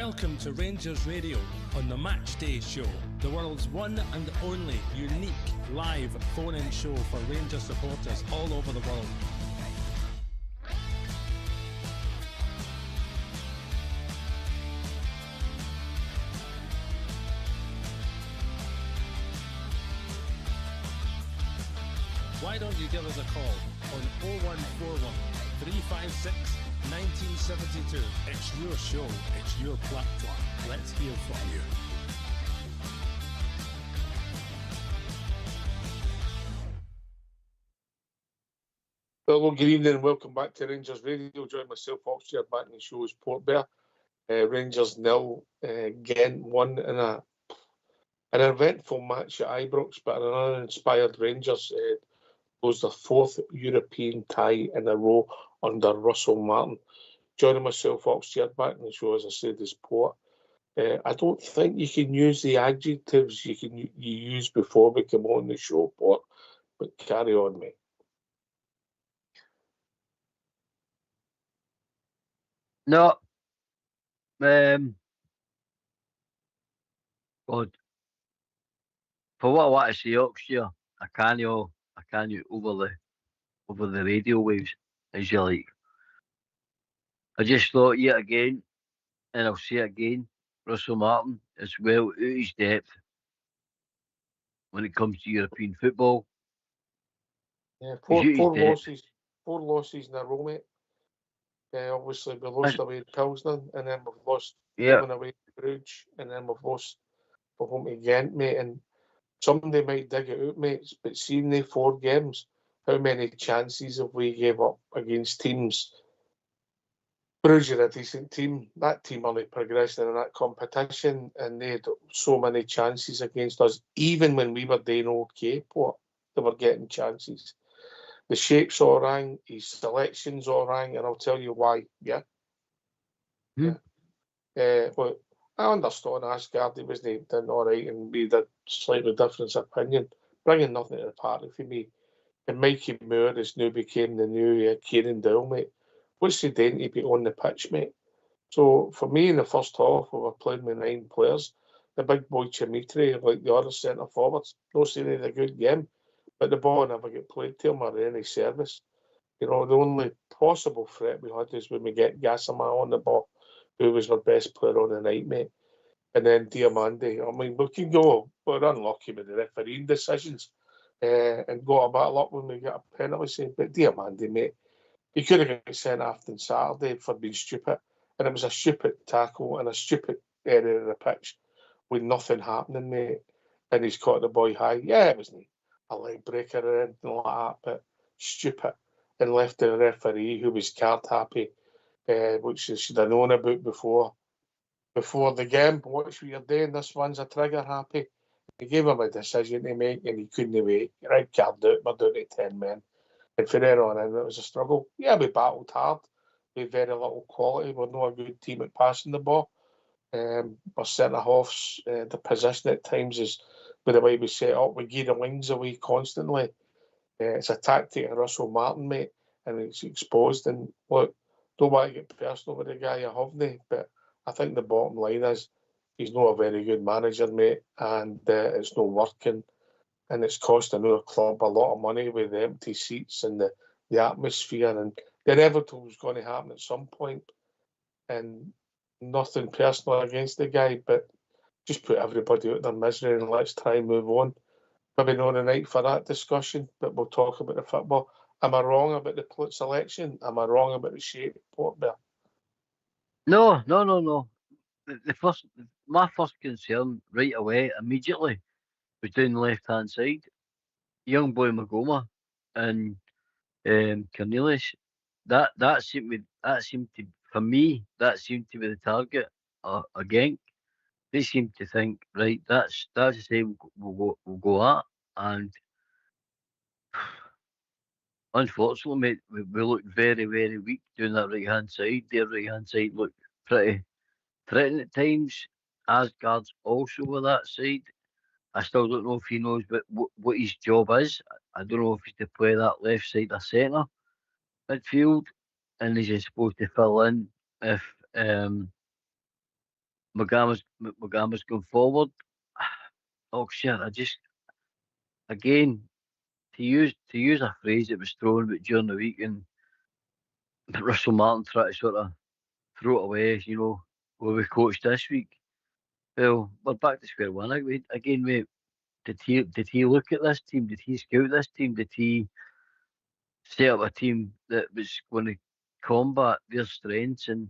Welcome to Rangers Radio on the Matchday show, the world's one and only unique live phone-in show for Rangers supporters all over the world. Why don't you give us a call on 0141 356 1972. It's your show, it's your platform. Let's hear from you. Well, good evening and welcome back to Rangers Radio. Join myself, Oxford, back in the show is Port Bear. Rangers 0, Genk 1 in an eventful match at Ibrox, but an uninspired Rangers was the fourth European tie in a row under Russell Martin. Joining myself, Oxford, back in the show, as I said, is Port. I don't think you can use the adjectives you used before we come on the show, Port, but carry on, mate. No. God. For what I want to say, Oxford, I can't over the radio waves, as you like. I just thought yet again, and I'll say it again, Russell Martin is well out of his depth when it comes to European football. Yeah, four losses in a row, mate. Obviously, we lost away to Pilsner, and then we've lost home away to Bruges, and then we've lost home to Genk, mate. And somebody might dig it out, mate, but seeing the 4 games, how many chances have we gave up against teams? Bruges are a decent team. That team only progressed in that competition, and they had so many chances against us. Even when we were doing okay, Port, they were getting chances. The shapes all rang, his selections all rang, and I'll tell you why. Yeah. Well, I understand Asgard, he wasn't done all right, and we had a slightly different opinion, bringing nothing to the party for me. And Mikey Moore has now became the new Kieran Dowell, mate. What's he doing to be on the pitch, mate? So for me, in the first half, we were playing with 9 players. The big boy Chimitri, like the other centre forwards, no saying he had a good game, but the ball never get played to him or any service. You know, the only possible threat we had is when we get Gassama on the ball, who was our best player on the night, mate. And then Diamandi. I mean, we can go, we're unlucky with the refereeing decisions and got a bit of luck when we got a penalty save. But Diamandi, mate, he could have got sent off on Saturday for being stupid. And it was a stupid tackle and a stupid area of the pitch with nothing happening, mate. And he's caught the boy high. Yeah, it wasn't a leg breaker or anything like that, but stupid. And left the referee, who was card happy, which he should have known about before the game. Watch what you're doing. This one's a trigger happy. He gave him a decision to make, and he couldn't wait. Red card out. We're down to 10 men. And from there on in, it was a struggle. Yeah, we battled hard. We had very little quality. We're not a good team at passing the ball. Our centre halves, the position at times is with the way we set up. We give the wings away constantly. It's a tactic of Russell Martin, mate, and it's exposed. And look, don't want to get personal with the guy, I haven't, but I think the bottom line is he's not a very good manager, mate, and it's not working. And it's costing our club a lot of money with the empty seats and the atmosphere. And the inevitable was going to happen at some point. And nothing personal against the guy, but just put everybody out of their misery and let's try and move on. Maybe not the night for that discussion, but we'll talk about the football. Am I wrong about the selection? Am I wrong about the shape, Port Bear? No. My first concern right away, immediately, was down the left-hand side. Young boy Magoma and Cornelius. That seemed to, for me, that seemed to be the target again. They seem to think, right, that's the same we'll go at, and unfortunately, mate, we looked very, very weak doing that right-hand side. Their right-hand side looked pretty threatening at times. Asgard's also with that side. I still don't know if he knows what his job is. I don't know if he's to play that left side or centre midfield, and is he supposed to fill in if Magama's going forward. Oh shit! Again, to use a phrase that was thrown about during the week, and Russell Martin tried to sort of throw it away. Where we coached this week. Well, we're back to square one again, mate. Did he look at this team? Did he scout this team? Did he set up a team that was going to combat their strengths and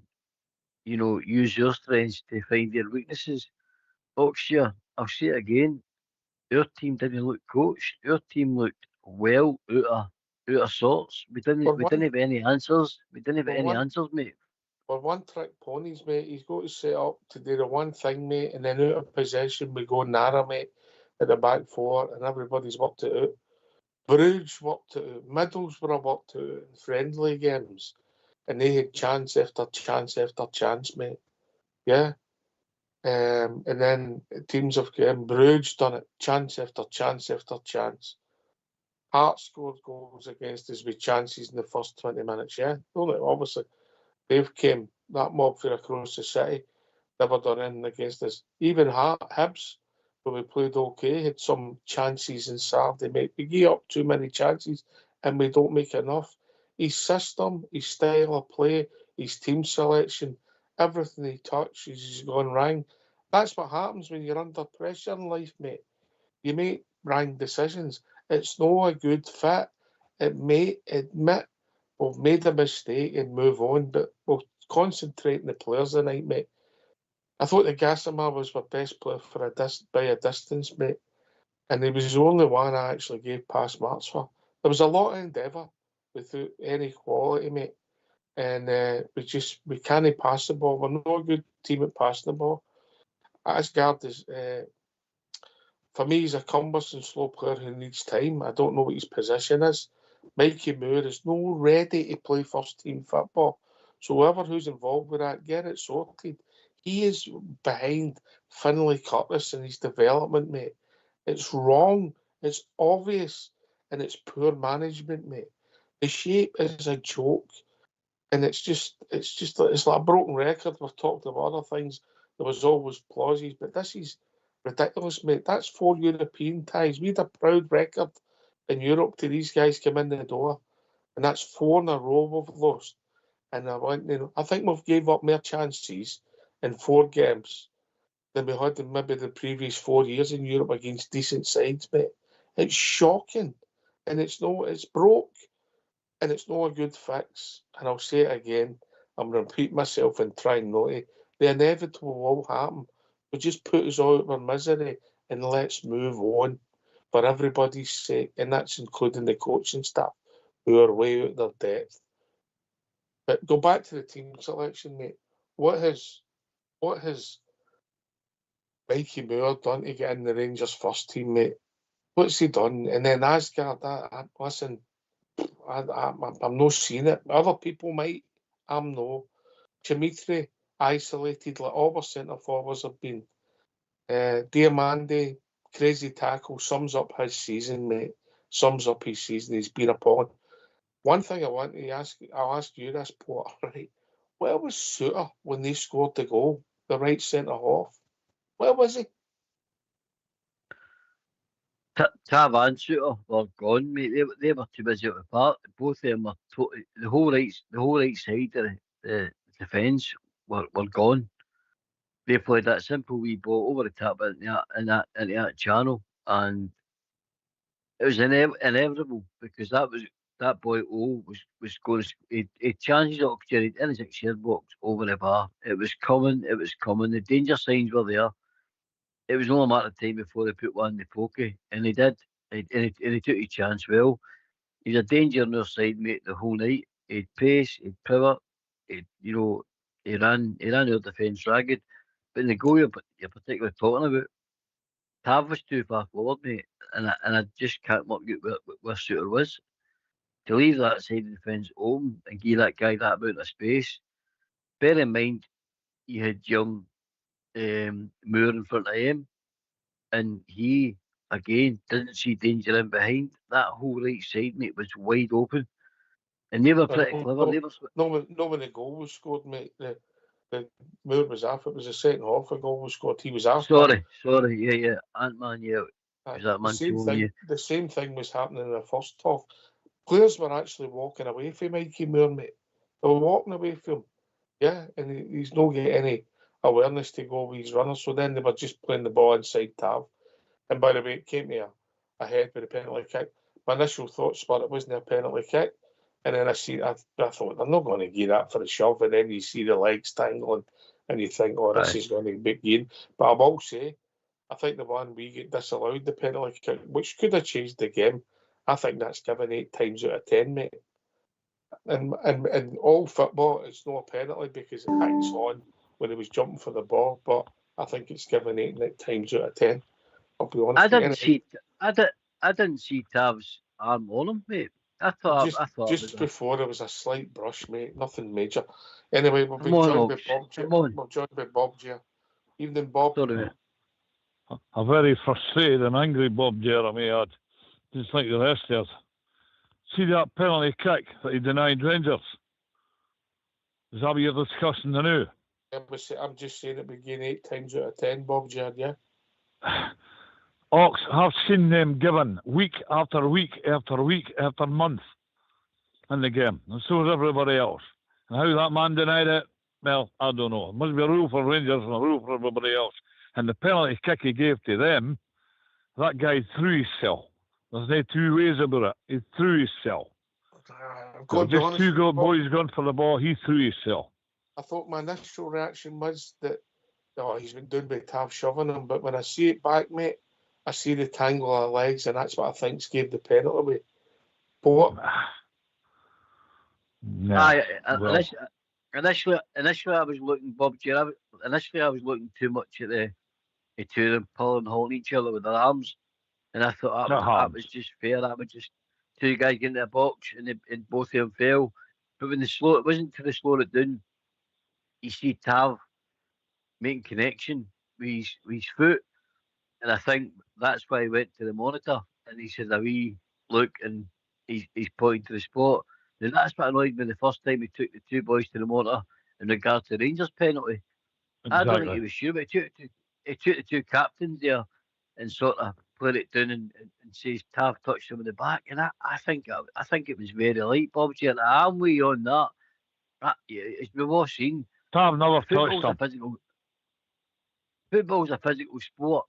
use your strengths to find their weaknesses? Oxshire, I'll say it again. Our team didn't look coached. Our team looked well out of sorts. We didn't have any answers. We didn't have any answers, mate. We're one-trick ponies, mate. He's got to set up to do the one thing, mate, and then out of possession we go narrow, mate, at the back four, and everybody's worked it out. Bruges worked it out. Middlesbrough worked it out in friendly games, and they had chance after chance after chance, mate. Yeah. And then teams have Bruges done it chance after chance after chance. Hearts scored goals against us with chances in the first 20 minutes, yeah. Obviously, they've came that mob for across the city, never done anything against us. Even Hibs, when we played okay, had some chances in Saturday, mate. We give up too many chances and we don't make enough. His system, his style of play, his team selection, everything he touches is going wrong. That's what happens when you're under pressure in life, mate. You make wrong decisions. It's not a good fit. It may admit we've made a mistake and move on, but we'll concentrate on the players tonight, mate. I thought the Gassama was my best player by a distance, mate. And he was the only one I actually gave pass marks for. There was a lot of endeavour without any quality, mate. And we can't pass the ball. We're not a good team at passing the ball. Asgard is, for me, he's a cumbersome, slow player who needs time. I don't know what his position is. Mikey Moore is no ready to play first team football. So whoever who's involved with that, get it sorted. He is behind Finlay Curtis in his development, mate. It's wrong. It's obvious. And it's poor management, mate. The shape is a joke. And it's like a broken record. We've talked about other things. There was always clauses, but this is ridiculous, mate. That's 4 European ties. We had a proud record in Europe till these guys come in the door. And that's 4 in a row we've lost. And I think we've gave up more chances in 4 games than we had in maybe the previous 4 years in Europe against decent sides, mate. It's shocking. And it's broke. And it's not a good fix. And I'll say it again. I'm going to repeat myself and try not to. The inevitable will happen. But just put us all out of our misery and let's move on for everybody's sake. And that's including the coaching staff who are way out of their depth. But go back to the team selection, mate. What has Mikey Moore done to get in the Rangers first team, mate? What's he done? And then Asgard, listen, I'm not seeing it. Other people might. I'm no. Dimitri, isolated like all our centre forwards have been. Diamande, crazy tackle, sums up his season, mate. Sums up his season. He's been upon. One thing I want to ask, I'll ask you this, Potter, right? Where was Suter when they scored the goal? The right centre half. Where was he? Tav and Shooter were gone, mate. They were too busy out of the park. Both of them were totally the whole right side of the defence were gone. They played that simple wee ball over the top into that channel, and it was inevitable because that boy O was going to he chances the opportunity in his 6-yard box over the bar. It was coming. The danger signs were there. It was only a matter of time before they put one in the pokey, and they did. And he took his chance well. He's a danger on their side, mate, the whole night. He'd pace, he'd power, he ran their defence ragged. But in the goal you're particularly talking about, Tav was too far forward, mate, and I just can't work out where Suter was. To leave that side of the defence open and give that guy that amount of space. Bear in mind, you had young Moore in front of him, and he again didn't see danger in behind. That whole right side, mate, was wide open, and they were pretty clever. No, when the goal was scored, mate, Moore was off. It was the second half. A goal was scored. He was off. Sorry, yeah, Ant-Man, yeah. Was that man The same thing was happening in the first half. Players were actually walking away from Mikey Moore, mate. They were walking away from him. Yeah, and he's not getting any awareness to go with his runners. So then they were just playing the ball inside Tav. And by the way, it came to a head with a penalty kick. My initial thoughts were it wasn't a penalty kick. And then I thought, they're not going to give that for a shove. And then you see the legs tangling and you think, oh, this is going to be big. But I will say, I think the one we get disallowed, the penalty kick, which could have changed the game, I think that's given 8 times out of 10, mate. And all football, it's not a penalty because it hangs on when he was jumping for the ball. But I think it's given 8 times out of 10. I'll be honest. I didn't see Tav's arm on him, mate. I thought before there was a slight brush, mate. Nothing major. Anyway, we'll be joined by Bob. We're joined by Bob J. Evening, Bob. Sorry, mate. A very frustrated and angry Bob Jeremy had, just like the rest of us. See that penalty kick that he denied Rangers? Is that what you're discussing now? I'm just saying it began 8 times out of 10, Bob J. Yeah. Ox, I've seen them given week after week after week after month in the game, and so is everybody else. And how that man denied it, well, I don't know. It must be a rule for Rangers and a rule for everybody else. And the penalty kick he gave to them, that guy threw himself. There's no two ways about it. He threw himself. Just two boys going for the ball, he threw himself. I thought my initial reaction was that, he's been doing by Tav shoving him, but when I see it back, mate, I see the tangle of legs, and that's what I think gave the penalty away. But what? No. Initially, I was looking, Bob J. Initially, I was looking too much at the two of them pulling and holding each other with their arms, and I thought that was just fair. That was just two guys getting in the box, and both of them fell. But when it wasn't till they slowed it down. You see Tav making connection with his foot, and I think that's why he went to the monitor and he said a wee look, and he's pointing to the spot. And that's what annoyed me the first time he took the two boys to the monitor in regard to the Rangers penalty. Exactly. I don't think he was sure, but he took the two captains there and sort of played it down and says Tav touched him in the back, and I think it was very light, Bob J. I'm way on that. As we've all seen, Tav never touched him. Football's a physical sport,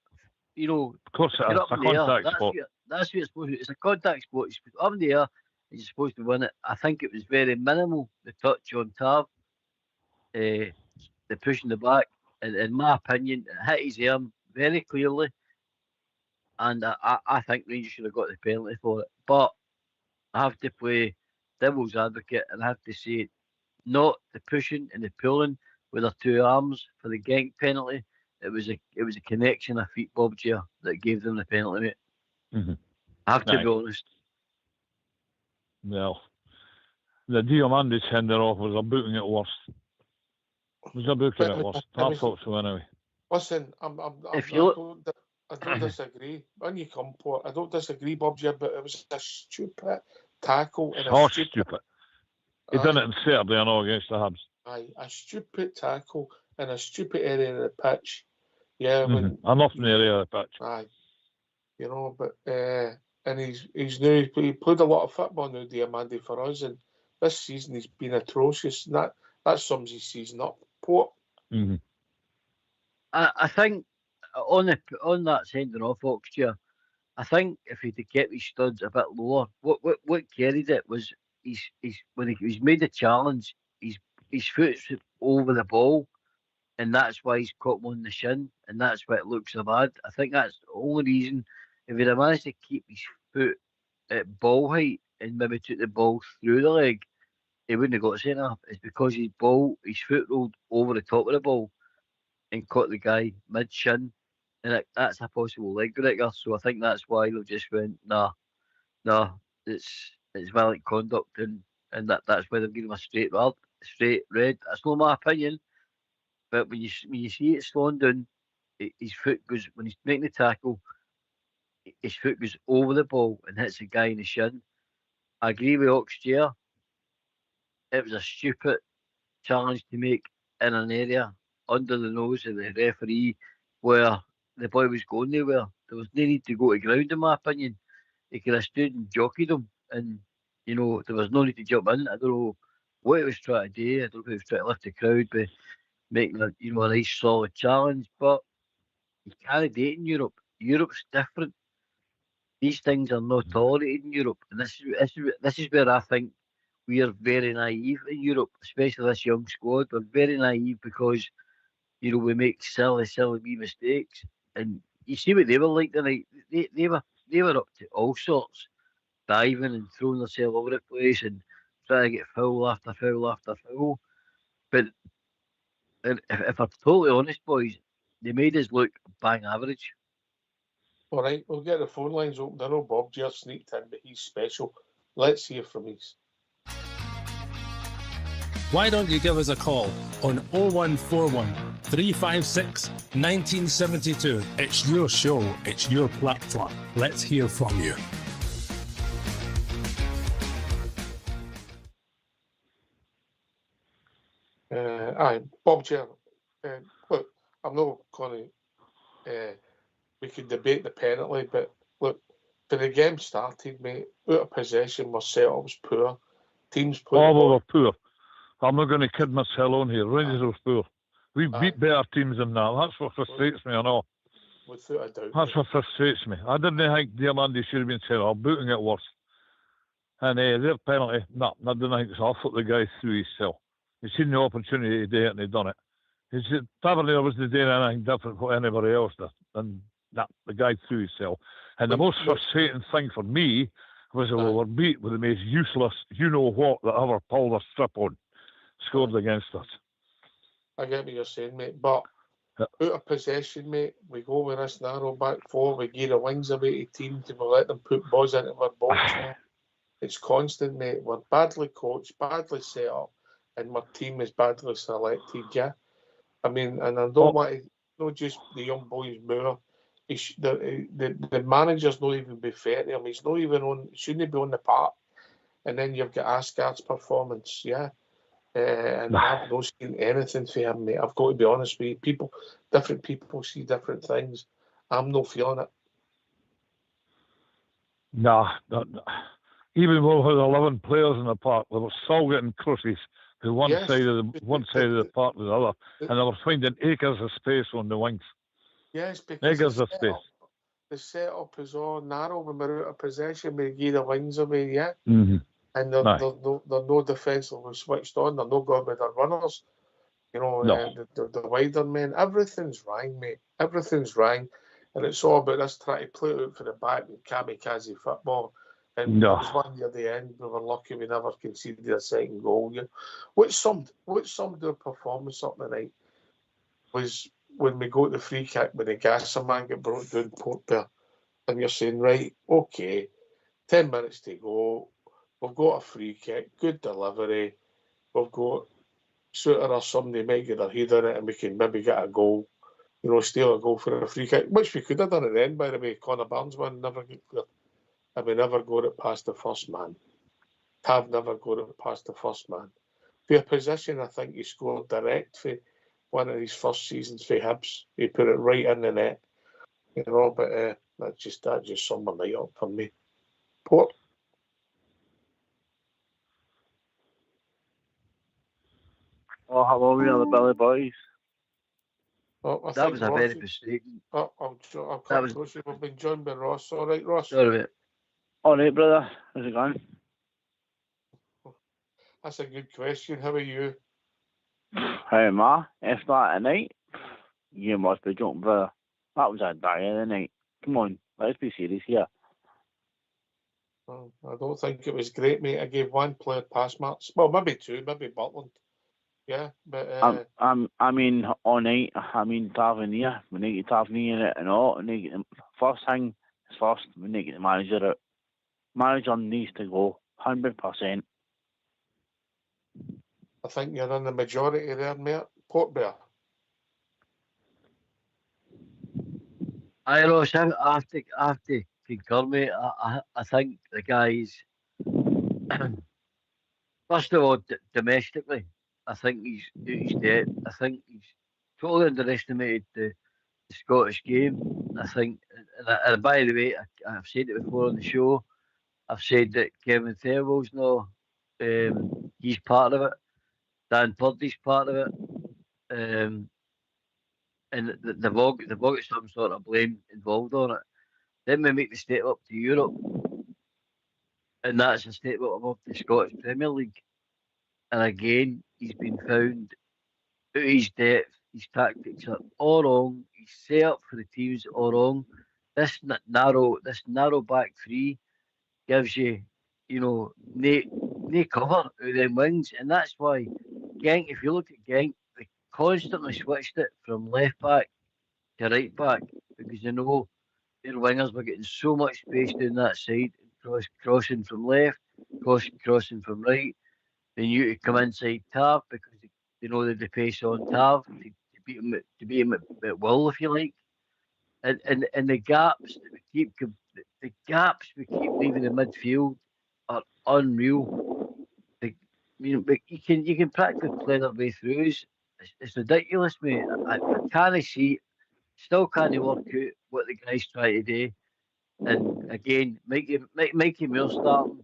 you know. Of course, it is. It's a contact sport. That's what it's supposed to be. It's a contact sport. It's up in the air, and you're supposed to win it. I think it was very minimal, the touch on Tav, the pushing the back. And in my opinion, it hit his arm very clearly, and I think Rangers should have got the penalty for it. But I have to play devil's advocate, and I have to say, not the pushing and the pulling with their two arms for the Genk penalty. It was a connection of feet, Bob J, that gave them the penalty, mate. Mm-hmm. I have to be honest. Well, the Diamandis sending off was a booking at worst. It was a booking at worst. I thought so anyway. Listen, I don't disagree. When you come to it, I don't disagree, Bob J, but it was a stupid tackle. Stupid. He done it on Saturday, I know, against the Habs. Aye, a stupid tackle in a stupid area of the pitch. Yeah, enough in the area of the pitch. Aye, you know, but and he's new. He played a lot of football now, Diamandi, for us, and this season he's been atrocious. And that sums his season up. Port. Mm-hmm. I think on that sending off, Oxford, I think if he'd kept his studs a bit lower, what carried it was when he's made the challenge, his foot's over the ball, and that's why he's caught him on the shin, and that's why it looks so bad. I think that's the only reason. If he'd have managed to keep his foot at ball height and maybe took the ball through the leg, he wouldn't have got sent off. It's because his foot rolled over the top of the ball and caught the guy mid shin, and that's a possible leg breaker. So I think that's why they just went, nah, it's violent conduct, and that's why they've given him a straight red. That's not my opinion, but when you see it slowing down, his foot goes, when he's making the tackle, his foot goes over the ball and hits the guy in the shin. I agree with Oxjay. It was a stupid challenge to make in an area under the nose of the referee where the boy was going nowhere. There was no need to go to ground, in my opinion. He could have stood and jockeyed him, and there was no need to jump in. I don't know what he was trying to do. I don't know if he was trying to lift the crowd by making a nice solid challenge, but you can't do it in Europe. Europe's different. These things are not tolerated in Europe, and this is where I think we are very naive in Europe, especially this young squad. We're very naive because we make silly wee mistakes. And you see what they were like tonight. They were up to all sorts, diving and throwing themselves over the place and trying to get foul after foul after foul. But if I'm totally honest, boys, they made us look bang average. All right, we'll get the phone lines open. I know Bob just sneaked in, but he's special. Let's hear from him. Why don't you give us a call on 0141 356 1972? It's your show, it's your platform. Let's hear from you. Aye, Bob Chair. Look, I'm not going to. We could debate the penalty, but look, when the game started, mate, out of possession, our setup was poor. Teams playing. We were poor. I'm not going to kid myself on here. Rangers was poor. We beat better teams than that. That's what frustrates me, I know. Without a doubt. That's what frustrates me. I didn't think Diamandi should have been sent off. Booting it worse. And their penalty, no, I didn't think it's off. The guy through his cell. He's seen the opportunity to do it and he done it. Tavernier wasn't doing anything different from anybody else did. And the guy threw his cell. And the most frustrating thing for me was that we were beat with the most useless, you-know-what, that ever pulled a strip on. Scored against us. I get what you're saying, mate. But out of possession, mate, we go with this narrow back four. We give the wings away to teams and we let them put balls into our box. It's constant, mate. We're badly coached, badly set up, and my team is badly selected, yeah. I mean, and I don't want to, not just the young boys more. The manager's not even be fair to him. He's not even on, shouldn't be on the park. And then you've got Asgard's performance, yeah. And I've not seen anything for him, mate. I've got to be honest with you. Different people see different things. I'm not feeling it. Nah. Even though we had 11 players in the park, they were still getting crushes to one side of the park to the other, and they were finding acres of space on the wings. Yes, because acres of space. The setup is all narrow when we're out of possession. We give the wings away, yeah. Mm-hmm. And they're no defensively switched on. They're no good with their runners. The wider men. Everything's wrong, mate. Everything's wrong. And it's all about us trying to play it out for the back with kamikaze football. And it was one near the end. We were lucky we never conceded a second goal. Yeah. What summed the performance up tonight was when we go to the free kick when the gasser man get brought down Port there. And you're saying, right, okay, 10 minutes to go. We've got a free kick, good delivery. We've got Suter or somebody might get their head on it and we can maybe get a goal, steal a goal for a free kick, which we could have done at the end, by the way. Connor Barnes one never get cleared. And we never got it past the first man. Tav never got it past the first man. For a position, I think he scored direct for one of his first seasons for Hibs. He put it right in the net. But that just summed my night up for me. Port. Oh, hello, we are the Billy Boys. That was a very frustrating. We've been joined by Ross. All right, Ross? Sorry, mate. All right, brother. How's it going? That's a good question. How are you? How am I? After that tonight? You must be joking, brother. That was a day of the night. Come on, let's be serious here. I don't think it was great, mate. I gave one player pass marks. Well, maybe two, maybe Butland. Yeah, but I mean, all night. I mean, Tavernier. We need to get Tavernier in it and all. First thing is first. We need to get the manager out. Manager needs to go 100%. I think you're in the majority there, mate. Port Bear. I Ross, I have to concur, mate. I think the guys, first of all, domestically, I think he's dead. I think he's totally underestimated the Scottish game. I think, and by the way, I've said it before on the show. I've said that Kevin Thirlwell's no, he's part of it. Dan Purdy's part of it. And they've all got some sort of blame involved on it. Then we make the step up to Europe, and that's a step up above the Scottish Premier League. And again, he's been found out of his depth. His tactics are all wrong. He's set up for the teams all wrong. This narrow back three gives you, no cover out of them wings, and that's why Genk. If you look at Genk, they constantly switched it from left back to right back because they know their wingers were getting so much space down that side, crossing from left, crossing from right. They knew to come inside Tav because they know that the pace on Tav to beat him at will, if you like. And the gaps that the gaps we keep leaving in midfield are unreal. But you can practically play their way through. It's ridiculous, mate. I can't see, still can't work out what the guys try to do. And again, Mikey Moore starting.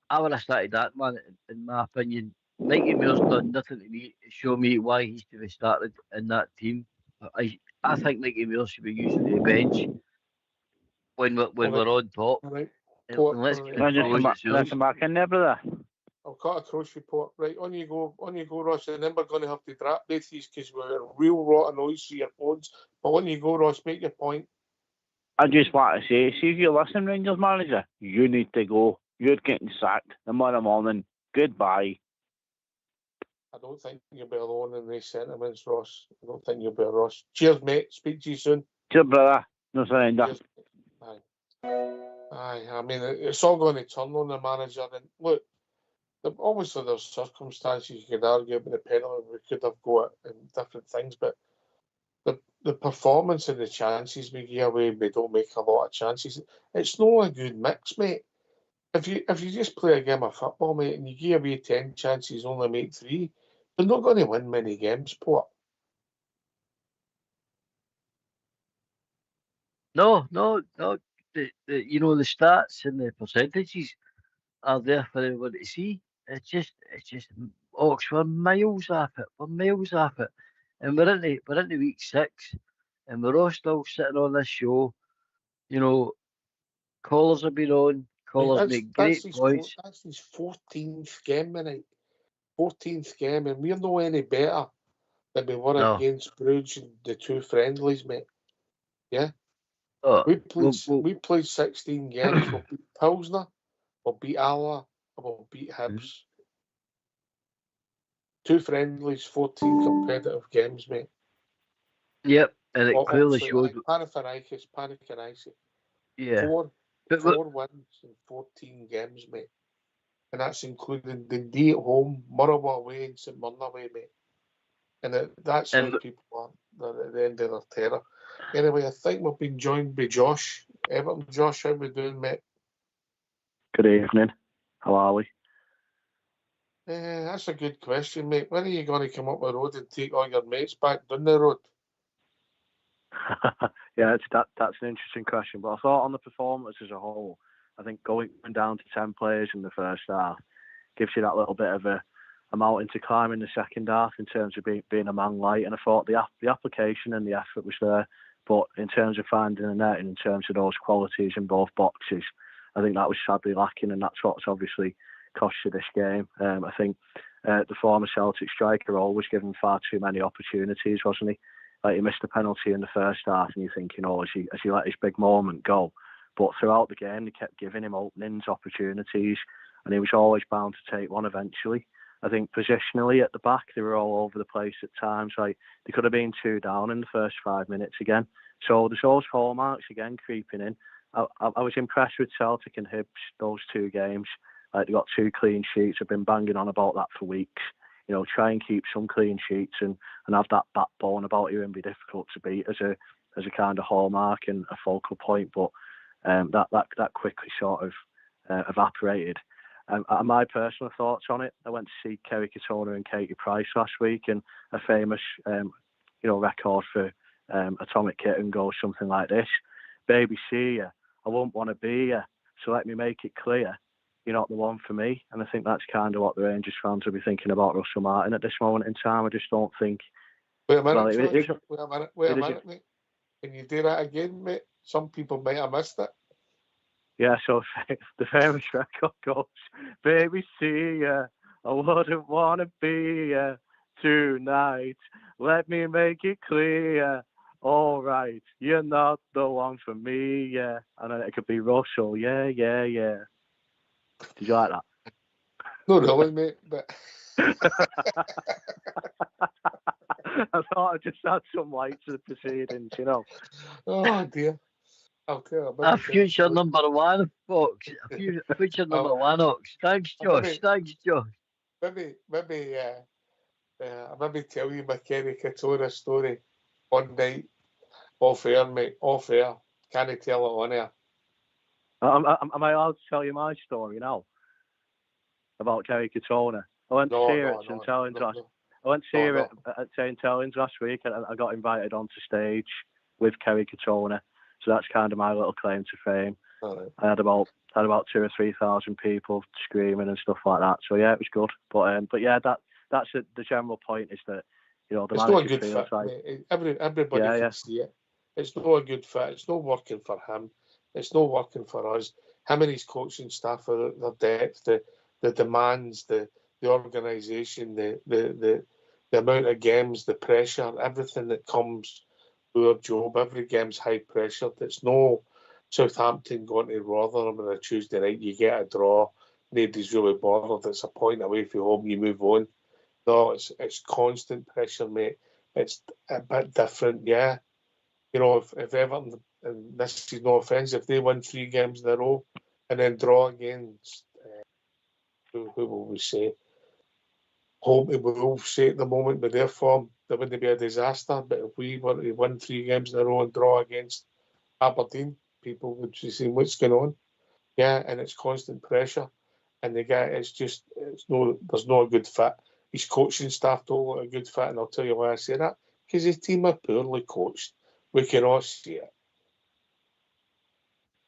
I would have started that man, in my opinion. Mikey Moore's done nothing to me to show me why he's to be started in that team. I think Mikey Moore should be used for the bench when we're on top. Right. And Port, let's right. get Can I just the come, come back in there, brother? I've got a cross report. Right, on you go, Ross. And then we're going to have to drop both these because we're a real lot of noise through your phones. But on you go, Ross, make your point. I just want to say, see if you listen, Rangers manager, you need to go. You're getting sacked tomorrow morning. Goodbye. I don't think you'll be alone in these sentiments, Ross. I don't think you'll be, Ross. Cheers, mate. Speak to you soon. Cheers, brother. No surrender. Cheers. Aye. I mean, it's all going to turn on the manager. And look, obviously there's circumstances you could argue about the penalty we could have got and different things, but the performance and the chances we give away, we don't make a lot of chances. It's not a good mix, mate. If you just play a game of football, mate, and you give away 10 chances, only make 3, you're not going to win many games, Port. No. The stats and the percentages are there for everyone to see. It's just Oxford miles off it. We're miles off it, and we're into week 6, and we're all still sitting on this show. Callers have been on. Callers make great points. That's his 14th game, mate. 14th game, and we're no any better than we were against Bruges in the 2 friendlies, mate. Yeah. We played 16 games. We'll beat Pilsner, we'll beat Ala, and we'll beat Hibs. 2 friendlies, 14 competitive games, mate. Yep, and it clearly showed. Panathinaikos. Yeah. 4 wins in 14 games, mate. And that's including the D at home, Murraywa away, and St Mirren away, mate. And that's how people are. They're at the end of their terror. Anyway, I think we've been joined by Josh. Everton, Josh, how we doing, mate? Good evening. How are we? That's a good question, mate. When are you going to come up the road and take all your mates back down the road? Yeah, that's an interesting question. But I thought on the performance as a whole, I think going down to 10 players in the first half gives you that little bit of a mountain to climb in the second half in terms of being a man light. And I thought the application and the effort was there. But in terms of finding a net and in terms of those qualities in both boxes, I think that was sadly lacking, and that's what's obviously cost you this game. I think the former Celtic striker always given far too many opportunities, wasn't he? Like, he missed a penalty in the first half, and you're thinking, has he let his big moment go? But throughout the game, they kept giving him openings, opportunities, and he was always bound to take one eventually. I think positionally at the back, they were all over the place at times. Like, they could have been 2 down in the first 5 minutes again. So there's those hallmarks again creeping in. I was impressed with Celtic and Hibs, those 2 games. Like, they got 2 clean sheets. I've been banging on about that for weeks. Try and keep some clean sheets and have that backbone about you and be difficult to beat as a kind of hallmark and a focal point. But that quickly sort of evaporated. And my personal thoughts on it, I went to see Kerry Katona and Katie Price last week, and a famous, record for Atomic Kitten goes something like this: "Baby, see ya, I won't want to be ya, so let me make it clear, you're not the one for me." And I think that's kind of what the Rangers fans will be thinking about Russell Martin at this moment in time. I just don't think. Wait a minute, Well, wait a minute, mate. Can you do that again, mate? Some people might have missed it. Yeah, so the famous record goes, "Baby, see ya, I wouldn't want to be ya tonight. Let me make it clear, all right, you're not the one for me, yeah." And then it could be Russell, yeah. Did you like that? No, really, mate, but... I thought I'd just add some light to the proceedings, Oh, dear. I'll tell you. A future number one, folks. A future number one, Ox. Thanks, Josh. Thanks, Josh. Maybe tell you my Kerry Katona story one night. Off air, mate. Off air. Can't tell it on air. Am I allowed to tell you my story now? About Kerry Katona? I went to see her at St. Helens at St. Helens last week, and I got invited onto stage with Kerry Katona. So that's kind of my little claim to fame. Right. I had about 2,000 or 3,000 people screaming and stuff like that. So yeah, it was good. But yeah, that's the general point, is that the it's not a good fit. Like, everybody can see it. It's not a good fit. It's not working for him. It's not working for us. Him and his coaching staff, their depth, the demands, the organisation, the amount of games, the pressure, everything that comes with our job. Every game's high pressure. It's no Southampton going to Rotherham on a Tuesday night. You get a draw. Nobody's really bothered. It's a point away from home. You move on. No, it's constant pressure, mate. It's a bit different, yeah. If Everton, and this is no offence, if they win 3 games in a row and then draw against, who will we say? Home to Wolves, say at the moment with their form, there wouldn't be a disaster. But if we were to win 3 games in a row and draw against Aberdeen, people would be saying, what's going on? Yeah, and it's constant pressure. And the guy, there's no a good fit. His coaching staff don't look a good fit, and I'll tell you why I say that. Because his team are poorly coached. We can all see it.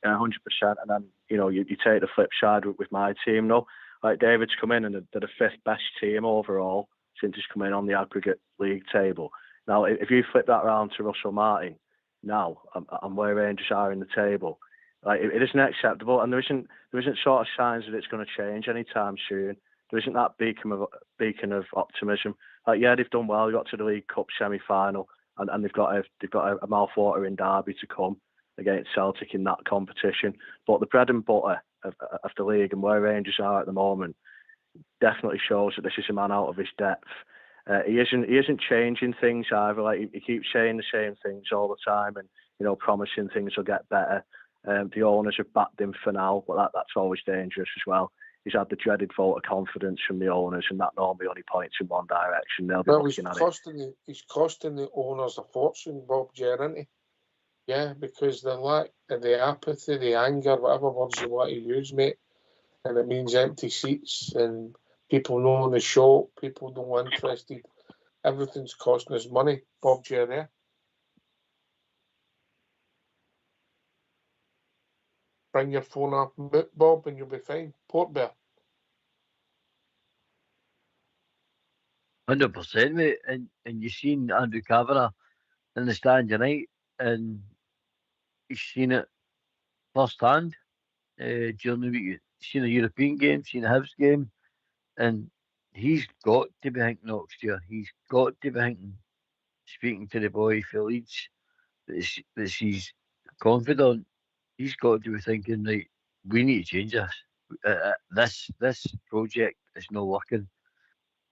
Yeah, 100%. And then, you take the flip side with my team, though. Like, David's come in and they're the 5th best team overall since he's come in on the aggregate league table. Now, if you flip that round to Russell Martin now, and where Rangers are in the table, like, it isn't acceptable, and there isn't sort of signs that it's going to change anytime soon. There isn't that beacon of optimism. Like, yeah, they've done well. They got to the League Cup semi-final, and they've got a mouth-watering derby to come against Celtic in that competition. But the bread and butter of the league and where Rangers are at the moment definitely shows that this is a man out of his depth. He isn't changing things either. Like, he keeps saying the same things all the time, and promising things will get better. The owners have backed him for now, but that's always dangerous as well. He's had the dreaded vote of confidence from the owners, and that normally only points in one direction. They'll be looking at it. He's costing the owners a fortune, Bob Gerrity. Yeah, because the apathy, the anger, whatever words you want to use, mate, and it means empty seats and people no in the shop, people no interested. Everything's costing us money, Bob Gerrity. Bring your phone up, Bob, and you'll be fine. Port Bear. 100%, mate. And you've seen Andrew Kavanagh in the stand tonight, and he's seen it firsthand during the week. You've seen a European game, seen a Hibs game, and he's got to be thinking next year. He's got to be thinking, speaking to the boy for Leeds, that he's confident. He's got to be thinking, right, we need to change this. This project is not working.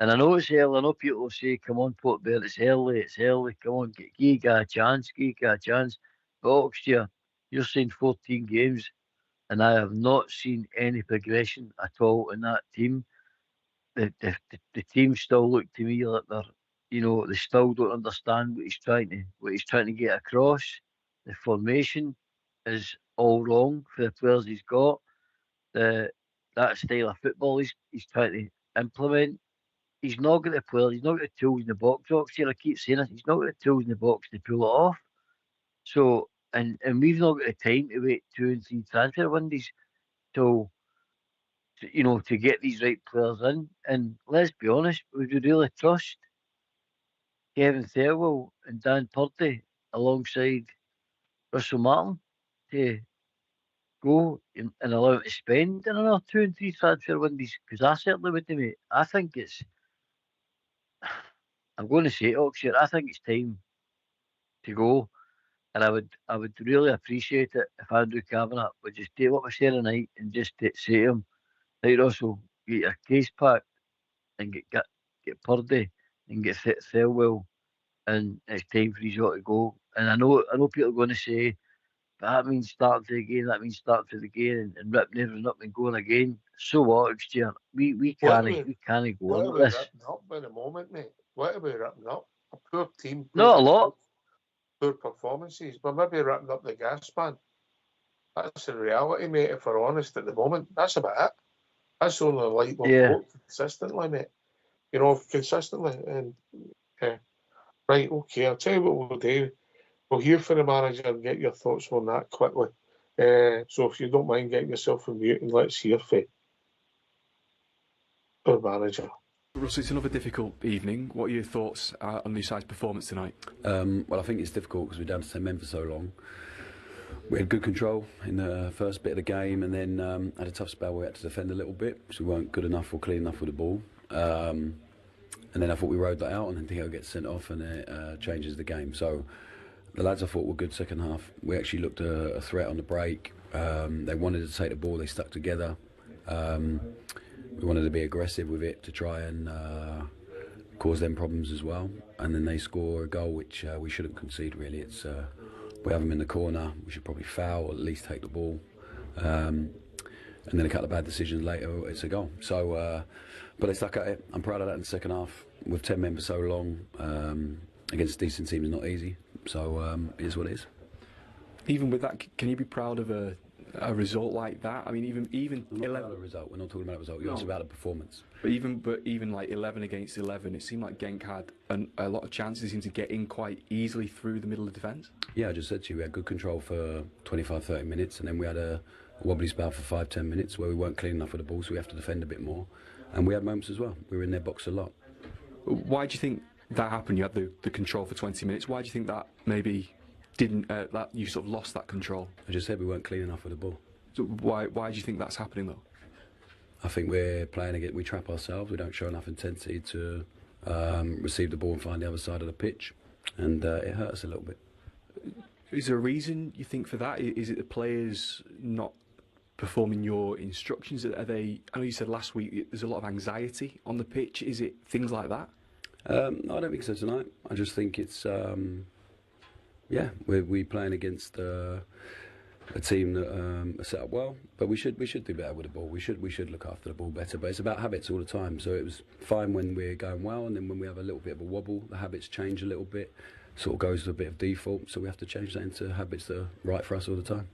And I know it's early. I know people say, come on, Port Bear, it's early. Come on, give you a chance. But Oxford, you're saying 14 games, and I have not seen any progression at all in that team. The team still look to me like they still don't understand what he's trying to get across. The formation is all wrong for the players he's got. The that style of football he's trying to implement. He's not got the players, he's not got the tools in the box. Oxford, I keep saying this, he's not got the tools in the box to pull it off. So, and we've not got the time to wait 2 and 3 transfer windows till, to get these right players in. And let's be honest, would we really trust Kevin Thirlwell and Dan Purdy alongside Russell Martin to go and allow him to spend in another 2 and 3 transfer windows? Because I certainly wouldn't, mate. I think I'm going to say it, Oxford, I think it's time to go. And I would really appreciate it if Andrew Kavanagh would just take what we said tonight and just say to him, right, Russell, get your case packed and get Purdy and get Thelwell, and it's time for his to go. And I know people are going to say, but that means starting to again, that means starting to the game and ripping everything up and going again. So what, Exchequer? We can't go on like this. Ripping up at the moment, mate? What are we ripping up? A poor team. Not a lot. Poor performances. We're maybe ripping up the gas man. That's the reality, mate, if we're honest at the moment. That's about it. That's the only light we'll consistently, mate. Consistently. And right, okay, I'll tell you what we'll do. We'll hear from the manager and get your thoughts on that quickly. So if you don't mind getting yourself on mute, and let's hear from our manager. Russell, it's another difficult evening. What are your thoughts on your side's performance tonight? Well, I think it's difficult because we're down to 10 men for so long. We had good control in the first bit of the game, and then had a tough spell where we had to defend a little bit, so we weren't good enough or clean enough with the ball. And then I thought we rode that out, and then Theo gets sent off, and it changes the game. So the lads I thought were good second half. We actually looked a threat on the break. They wanted to take the ball, they stuck together. We wanted to be aggressive with it to try and cause them problems as well. And then they score a goal which we shouldn't concede, really. It's we have them in the corner, we should probably foul or at least take the ball. And then a couple of bad decisions later, it's a goal. So, but they stuck at it. I'm proud of that in the second half. With 10 men for so long, against decent teams is not easy. So it is what it is. Even with that, can you be proud of a result like that? I mean, even we're not 11 about a result. We're not talking about a result. It's about a performance. But even like 11 against 11, it seemed like Genk had a lot of chances. They seemed to get in quite easily through the middle of the defence. Yeah, I just said to you, we had good control for 25-30 minutes, and then we had a wobbly spell for 5-10 minutes where we weren't clean enough with the ball, so we have to defend a bit more. And we had moments as well. We were in their box a lot. Why do you think that happened? You had the control for 20 minutes. Why do you think that maybe didn't that you sort of lost that control? I just said we weren't clean enough with the ball. So why do you think that's happening though? I think we're playing again. We trap ourselves. We don't show enough intensity to receive the ball and find the other side of the pitch, and it hurt us a little bit. Is there a reason you think for that? Is it the players not performing your instructions? Are they? I know you said last week there's a lot of anxiety on the pitch. Is it things like that? No, I don't think so tonight. I just think it's we're playing against a team that are set up well, but we should do better with the ball. We should look after the ball better. But it's about habits all the time. So it was fine when we're going well, and then when we have a little bit of a wobble, the habits change a little bit. Sort of goes to a bit of default. So we have to change that into habits that are right for us all the time.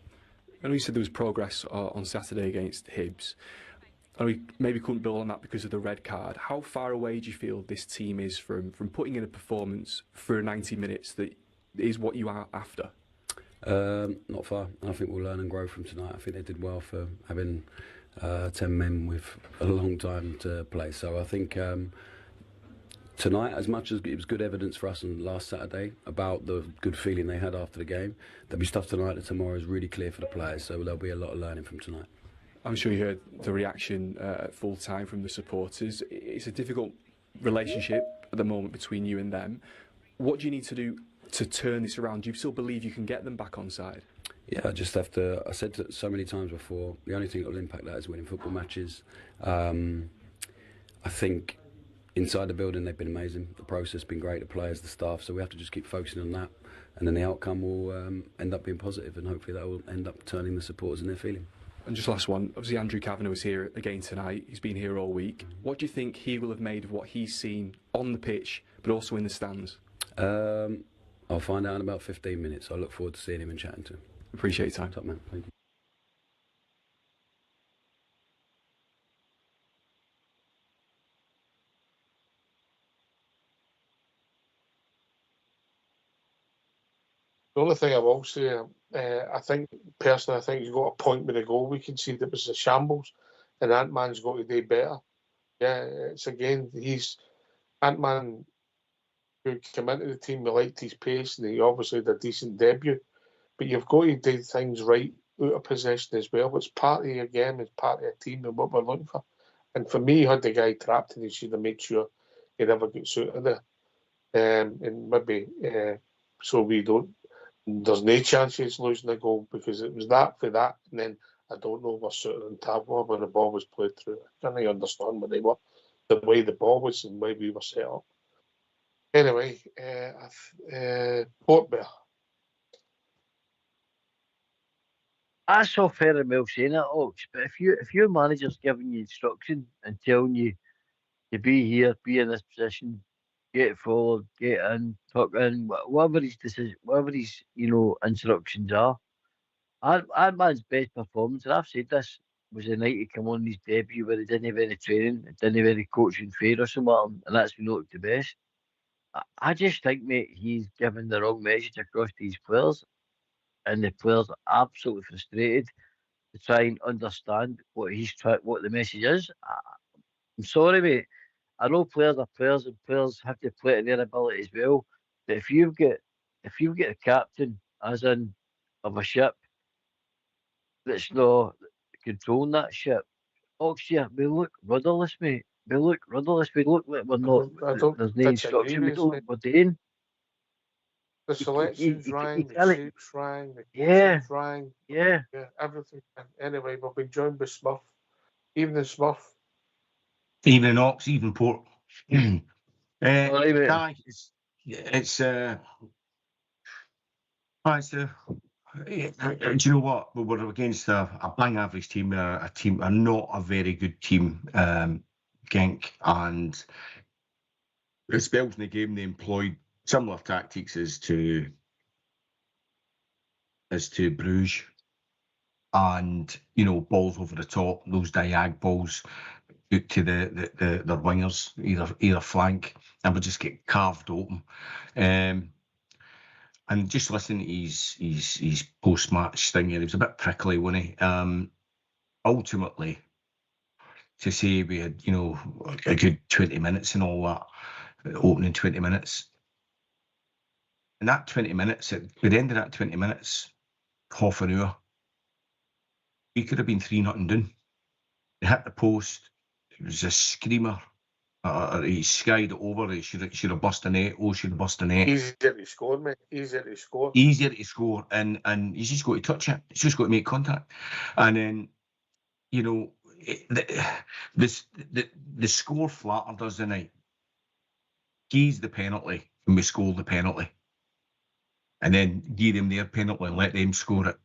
I know you said there was progress on Saturday against Hibs. I know we maybe couldn't build on that because of the red card. How far away do you feel this team is from putting in a performance for 90 minutes that is what you are after? Not far. I think we'll learn and grow from tonight. I think they did well for having 10 men with a long time to play. So I think tonight, as much as it was good evidence for us on last Saturday about the good feeling they had after the game, there'll be stuff tonight that tomorrow is really clear for the players. So there'll be a lot of learning from tonight. I'm sure you heard the reaction at full time from the supporters. It's a difficult relationship at the moment between you and them. What do you need to do to turn this around? Do you still believe you can get them back on side? Yeah, I just have to. I said so many times before, the only thing that will impact that is winning football matches. I think inside the building they've been amazing. The process has been great, the players, the staff, so we have to just keep focusing on that, and then the outcome will end up being positive, and hopefully that will end up turning the supporters in their feeling. And just last one, obviously Andrew Kavanagh was here again tonight. He's been here all week. What do you think he will have made of what he's seen on the pitch, but also in the stands? I'll find out in about 15 minutes. I look forward to seeing him and chatting to him. Appreciate your time. Top man, thank you. The only thing I will say, I think he's got a point with the goal we conceded. It was a shambles, and Ant-Man's got to do better. Yeah, it's again, Ant-Man who came into the team, we liked his pace, and he obviously had a decent debut. But you've got to do things right out of possession as well. It's part of your game, it's part of a team, and what we're looking for. And for me, he had the guy trapped, and he should have made sure he never gets out of there. And maybe so we don't. There's no chance he's losing a goal, because it was that for that, and then I don't know what sort of tableau when the ball was played through. I can't understand what they were, the way the ball was and the way we were set up. Anyway, Port Bear. That's all fair and well saying that, Ox. But if your manager's giving you instruction and telling you to be here, be in this position, get forward, get in, tuck in, whatever his decision, whatever his instructions are, our man's best performance, and I've said this, was the night he came on his debut where he didn't have any training, didn't have any coaching fair or something, and that's been looked the best. I just think, mate, he's given the wrong message across to these players, and the players are absolutely frustrated to try and understand what the message is. I'm sorry, mate. I know players are players, and players have to play to their ability as well. But if you've got a captain, as in of a ship, that's not controlling that ship, Oxia, we look rudderless, mate. We look rudderless. We look like we're not. There's no instruction. We don't know what we're doing. The selections rang, the shapes rang, the coaches rang. Yeah, everything. Anyway, we've been joined by Smurf. Evening, Smurf. Evening, Ox. Evening, Port. All right, mate. Guy, do you know what? We were against a bang average team, a not a very good team, Genk, and the spells in the game they employed similar tactics as to Bruges, and balls over the top, those diag balls out to their wingers, either flank, and would just get carved open. And just listening to his post-match thing, he was a bit prickly, wasn't he? Ultimately, to say we had, a good 20 minutes and all that, opening 20 minutes. And that 20 minutes, at the end of that 20 minutes, half an hour, we could have been 3-0 down. He hit the post. It was a screamer. He skied it over. He should have bust a net. Should have bust a net. Easier to score, mate. Easier to score. And you just got to touch it. You just got to make contact. And then, the score flattered us tonight. Geez the penalty, and we scored the penalty. And then give them their penalty and let them score it.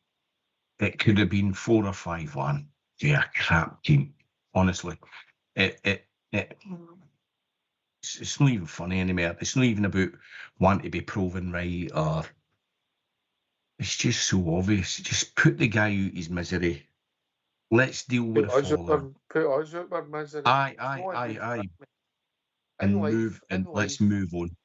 It could have been 4 or 5-1. Yeah, crap team. Honestly, it's not even funny anymore. It's not even about wanting to be proven right, or it's just so obvious. Just put the guy out his misery. Let's deal with the fallout. Put us out with misery. Aye. Let's move on.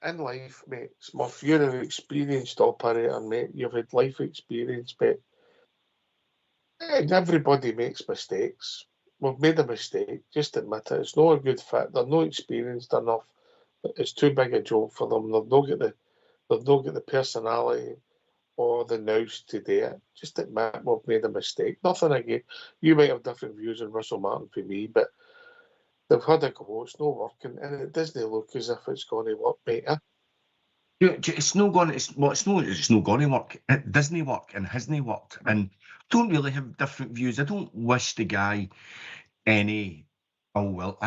In life, mate, Smurf, you're an experienced operator, mate. You've had life experience, mate. And everybody makes mistakes. We've made a mistake. Just admit it. It's not a good fit. They're not experienced enough. It's too big a job for them. They've not got the personality or the nous to do it. Just admit we've made a mistake. Nothing again. You might have different views on Russell Martin for me, but they've had a go. It's not working, and it doesn't look as if it's going to work, mate. It's not going to work. It doesn't work and hasn't worked. And don't really have different views. I don't wish the guy any. Oh well,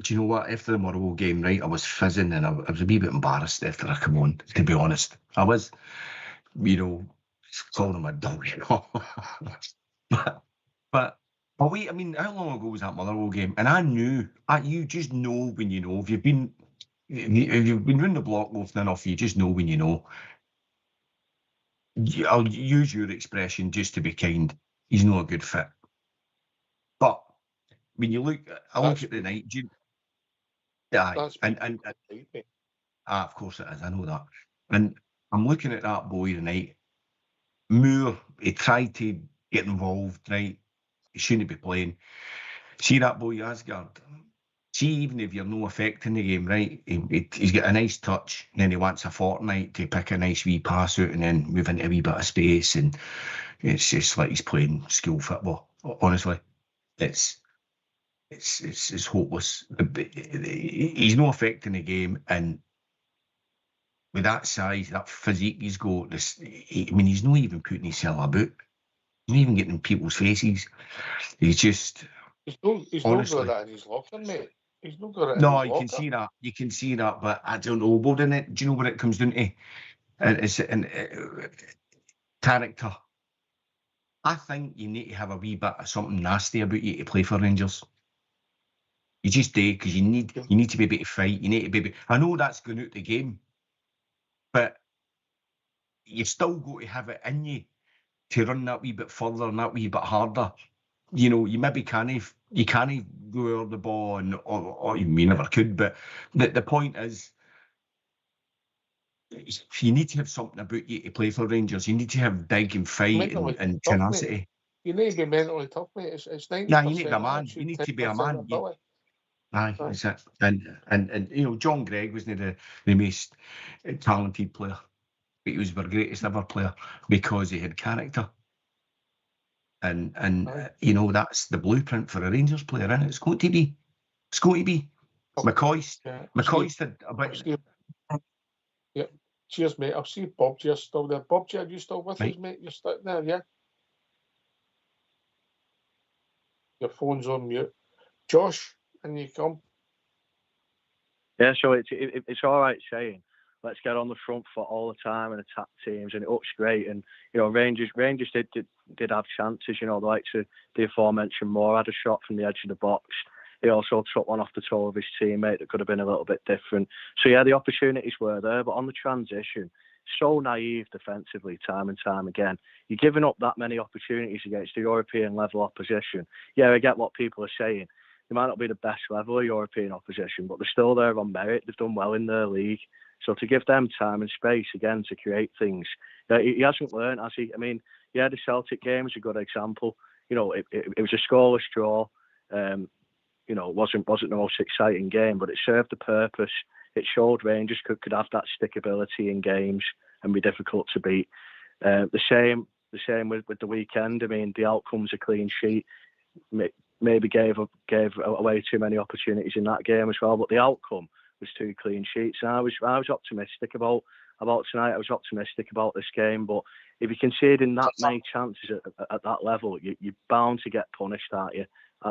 do you know what? After the Motherwell game, right, I was fizzing and I was a wee bit embarrassed after I come on. To be honest, I was, calling him a dog. But wait, I mean, how long ago was that Motherwell game? And I knew. You just know when you know. If you've been round the block often enough, you just know when you know. I'll use your expression just to be kind. He's not a good fit. But when you look, look at the night. Of course it is. I know that. And I'm looking at that boy tonight. Moore, he tried to get involved, right? He shouldn't be playing. See that boy Asgard? See, even if you're no effect in the game, right? He's got a nice touch, and then he wants a fortnight to pick a nice wee pass out and then move into a wee bit of space, and it's just like he's playing school football. Honestly, it's hopeless. He's no effect in the game, and with that size, that physique he's got, he's not even putting himself about. He's not even getting in people's faces. He's just... He's not got that in his locker, mate. He's not got it in his locker. No, you can see that. You can see that, but I don't know. What in it? Do you know what it comes down to? It's character. I think you need to have a wee bit of something nasty about you to play for Rangers. You just do, because you need to be able to fight. You need to be able... I know that's going out the game, but you still got to have it in you to run that wee bit further and that wee bit harder. You know, you maybe can't go over the ball, or you never could, but the point is, you need to have something about you to play for Rangers. You need to have dig and fight and tenacity. Mate. You need to be mentally tough, mate. It's 90%. Yeah, you need to be a man. You need to be a man. Aye, that's it. And you know, John Gregg wasn't the most talented player, but he was our greatest ever player because he had character. And you know, that's the blueprint for a Rangers player, isn't it? It's got to be. It's got to be. McCoy's did a bit. Yeah. Cheers, mate. I'll see Bob. You're still there. Bob, are you still with us, mate? You're still there, yeah? Your phone's on mute. Josh, and you come. Yeah, so it's all right saying, let's get on the front foot all the time and attack teams, and it looks great. And you know, Rangers did have chances. You know, the likes of the aforementioned Moore had a shot from the edge of the box. He also took one off the toe of his teammate that could have been a little bit different. So yeah, the opportunities were there, but on the transition, so naive defensively time and time again. You're giving up that many opportunities against the European level opposition. Yeah, I get what people are saying. They might not be the best level of European opposition, but they're still there on merit. They've done well in their league. So to give them time and space again to create things, he hasn't learned, has he? I mean, yeah, the Celtic game is a good example. You know, it was a scoreless draw. You know, it wasn't the most exciting game, but it served the purpose. It showed Rangers could have that stickability in games and be difficult to beat. The same with the weekend. I mean, the outcome's a clean sheet. Maybe gave away too many opportunities in that game as well, but the outcome was 2 clean sheets. And I was optimistic about tonight. I was optimistic about this game, but if you're conceding that many chances at that level, you're bound to get punished, aren't you?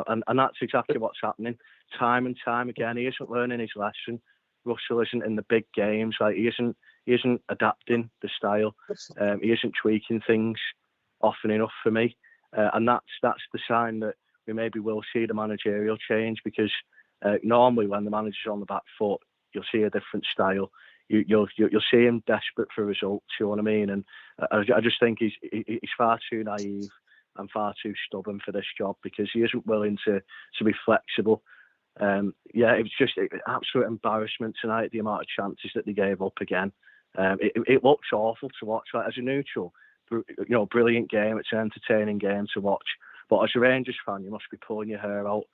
And that's exactly what's happening time and time again. He isn't learning his lesson. Russell isn't in the big games. Like he isn't adapting the style. He isn't tweaking things often enough for me. And that's the sign that we maybe will see the managerial change, because normally when the manager's on the back foot, you'll see a different style. You'll see him desperate for results. You know what I mean? And I just think he's far too naive and far too stubborn for this job, because he isn't willing to be flexible. It was just an absolute embarrassment tonight, the amount of chances that they gave up again. It looks awful to watch. Like, as a neutral, brilliant game. It's an entertaining game to watch. But as a Rangers fan, you must be pulling your hair out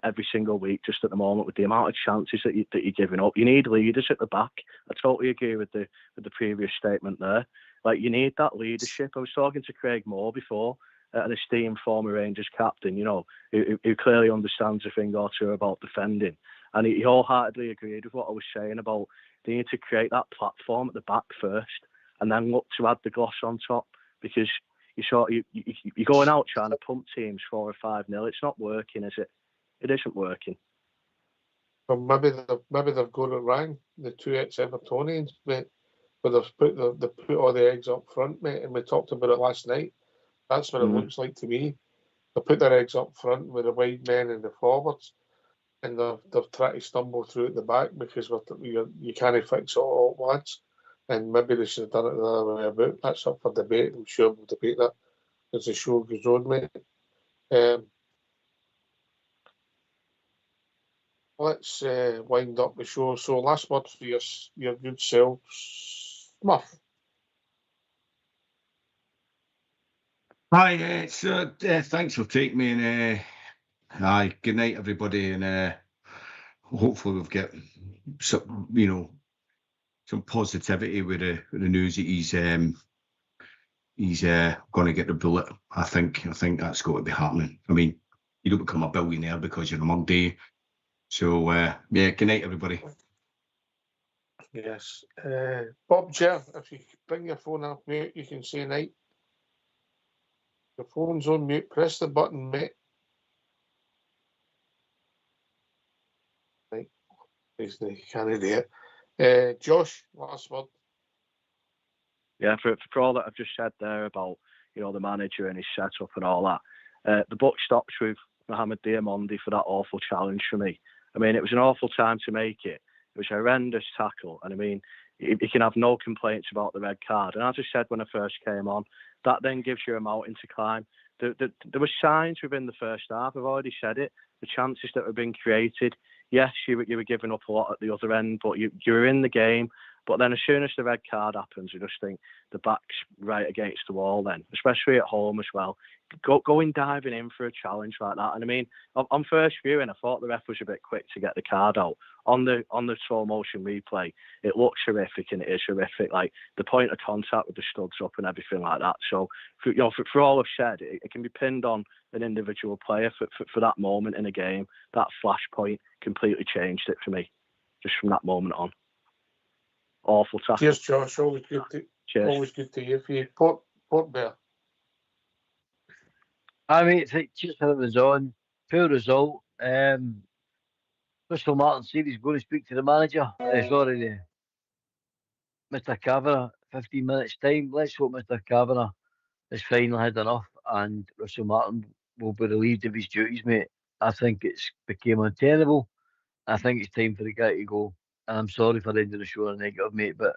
every single week just at the moment with the amount of chances that you're giving up. You need leaders at the back. I totally agree with the previous statement there. Like, you need that leadership. I was talking to Craig Moore before, an esteemed former Rangers captain, who clearly understands a thing or two about defending. And he wholeheartedly agreed with what I was saying about they need to create that platform at the back first and then look to add the gloss on top, because you're going out trying to pump teams 4 or 5-0. It's not working, is it? It isn't working. Well, maybe they've got it wrong, the 2 ex-Evertonians, mate. But they've put all the eggs up front, mate, and we talked about it last night. That's what it looks like to me. They put their eggs up front with the wide men and the forwards, and they've tried to stumble through at the back because you can't fix it all at once. And maybe they should have done it the other way about. That's up for debate. I'm sure we'll debate that as the show goes on, mate. Let's wind up the show. So last word for your good self, Smurf. Hi, thanks for taking me, and aye, good night, everybody, and hopefully we've got some, some positivity with the news that he's going to get the bullet. I think that's got to be happening. I mean, you don't become a billionaire because you're a mug, do you? So yeah, good night, everybody. Yes. Bob Jer, if you bring your phone off mute, you can say night. Your phone's on mute. Press the button, mate. Right. You can't do it. Josh, last word. Yeah, for all that I've just said there about, the manager and his setup and all that, the buck stops with Mohamed Diamondi for that awful challenge for me. I mean, it was an awful time to make it. It was a horrendous tackle. And I mean, you can have no complaints about the red card. And as I said when I first came on, that then gives you a mountain to climb. There were signs within the first half. I've already said it. The chances that were being created. Yes, you were giving up a lot at the other end, but you were in the game. But then as soon as the red card happens, you just think the back's right against the wall then, especially at home as well. Going diving in for a challenge like that. And I mean, on first viewing, I thought the ref was a bit quick to get the card out. On the slow motion replay, it looks horrific and it is horrific. Like the point of contact with the studs up and everything like that. So, for all I've said, it can be pinned on an individual player for that moment in a game. That flashpoint completely changed it for me, just from that moment on. Awful tackle. Cheers, Josh. Always good to hear from you. Port Bear. I mean, just how it was on. Poor result. Russell Martin said he's going to speak to the manager. Sorry, Mr. Kavanagh. 15 minutes time. Let's hope Mr. Kavanagh has finally had enough, and Russell Martin will be relieved of his duties, mate. I think it's became untenable. I think it's time for the guy to go. And I'm sorry for ending the show on a negative, mate, but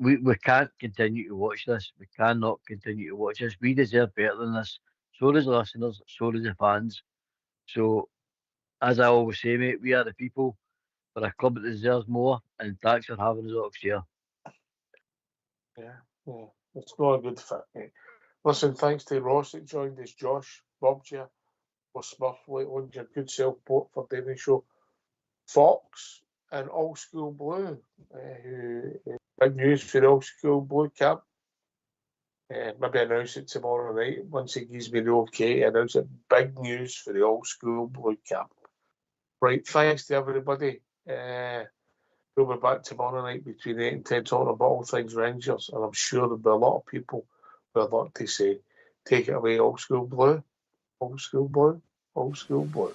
we can't continue to watch this. We cannot continue to watch this. We deserve better than this. So does the listeners. So does the fans. So, as I always say, mate, we are the people. We're a club that deserves more, and thanks for having us all here. Yeah, it's not a good fit, mate. Listen, thanks to Ross that joined us, Josh, Bob Jer, for Smurf late on your good self Port for Daily Show, Fox, and Old School Blue, who big news for the Old School Blue camp. Maybe announce it tomorrow night once he gives me the okay. Announce it. Big news for the Old School Blue camp. Right, thanks to everybody. We'll be back tomorrow night between 8 and 10 talking about all things Rangers, and I'm sure there'll be a lot of people with a lot to say. Take it away, Old School Blue. Old School Blue. Old School Blue.